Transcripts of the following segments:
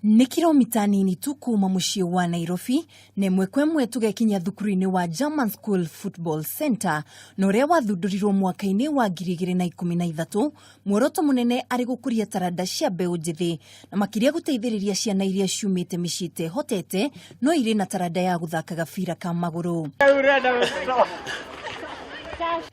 Ni kilomita nini tu kuuma muciĩ wa Nairobi, na ĩmwe kwa ĩmwe tugekinya thukuru-ini wa German School Football Center, na ũrĩa wathundurirwo mwaka-inĩ wa 2013. Muoroto munene ari gũkũria taranda cia mbeu njithi na makiria guteithĩrĩria ciana iria ciumĩte mĩciĩ ĩtehotete no irĩ na taranda ya guthaka gabira ka maguru.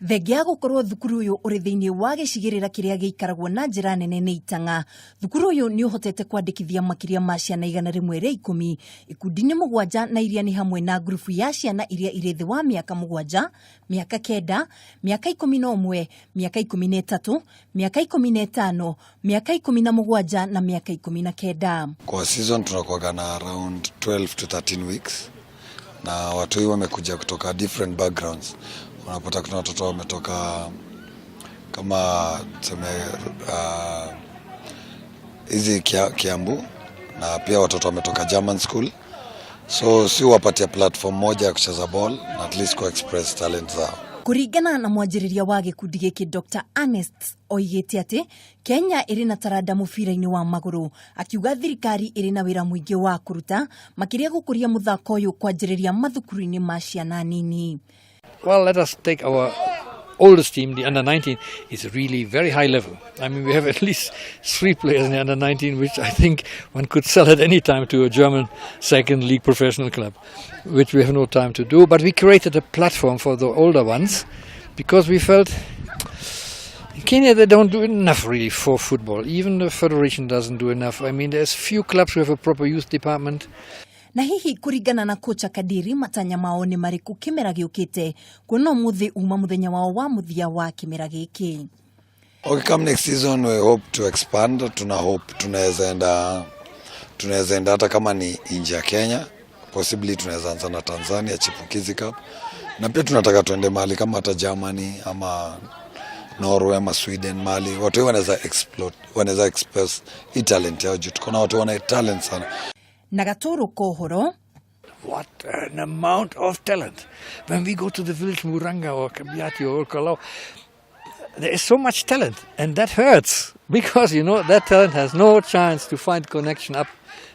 Thengia gũkorwo thukuru ũyũ ũrĩ thĩinĩ wa gĩcigĩrĩra kĩrĩa gĩikaragwo na njĩra nene nĩ itanga. Thukuru ũyũ nĩ ũhotete kwandĩkithia makiria ma ciana 110, ikundi-inĩ 7 na iria nĩ hamwe na grupu ya ciana iria irĩ thĩ wa mĩaka 7, mĩaka 9, mĩaka 11, mĩaka 13, mĩaka 15, mĩaka 17 na mĩaka 19. Kwa season tunakuwa na around 12 to 13 weeks na watu hii wamekuja kutoka different backgrounds. Unapata kuna watoto wametoka kama tuseme hizi Kiambu, na pia watoto wametoka German School. So si wapatia platform moja ya kucheza ball na at least ku express talent zao. Kuringana na mwanjĩrĩria wa gĩkundi gĩkĩ Dr. Ernest oigĩte atĩ Kenya ĩrĩ na taranda mũbira-inĩ wa maguru, akiuga thirikari ĩrĩ na wĩra mũingĩ wa kũruta makiria gũkũria muthako ũyũ kwanjĩrĩria mathukuru-inĩ ma ciana nini. Well, let us take our oldest team, the under-19, is really very high level. I mean, we have at least 3 players in the under-19, which I think one could sell at any time to a German second league professional club, which we have no time to do. But we created a platform for the older ones because we felt in Kenya they don't do enough really for football. Even the federation doesn't do enough. I mean, there's few clubs who have a proper youth department. Na hihi kuringana na kocha Kadiri matanya mao nĩ marĩkũ kĩmera gĩũkĩte, kuona ũmũthĩ uma mũthenya wao wa mũthia wa kĩmera gĩkĩ? Okay, come next season we hope to expand. Tuna hope tunaweza enda hata kama ni nje ya Kenya, possibly tunaweza anza na Tanzania chipukizi cup, na pia tunataka tuende mahali kama hata Germany ama Norway ama Sweden, mahali watu wanaweza express hii talent yao juu kuna watu wana talent sana. Nagatoro kohoro. What an amount of talent. When we go to the village Muranga or Kabiati or Kalau, there is so much talent, and that hurts because, you know, that talent has no chance to find connection up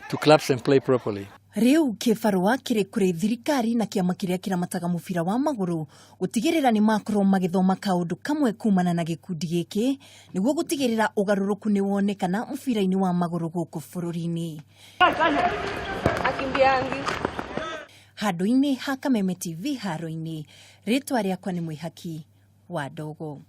to clubs and play properly. Riu kifarua kiri kuri thirikari na kiama kiria kiramataga mubira wa maguru gutigirira ni makorwo magithoma kaundu kamwe kumana na gikundi giki niguo gutigirira ugaruruku ni wonekana mubira-ini wa maguru guku bururi-ini. Handũ-inĩ ha Kameme TV haro-ini, ritwa riakwa ni Mwihaki wa Dogo.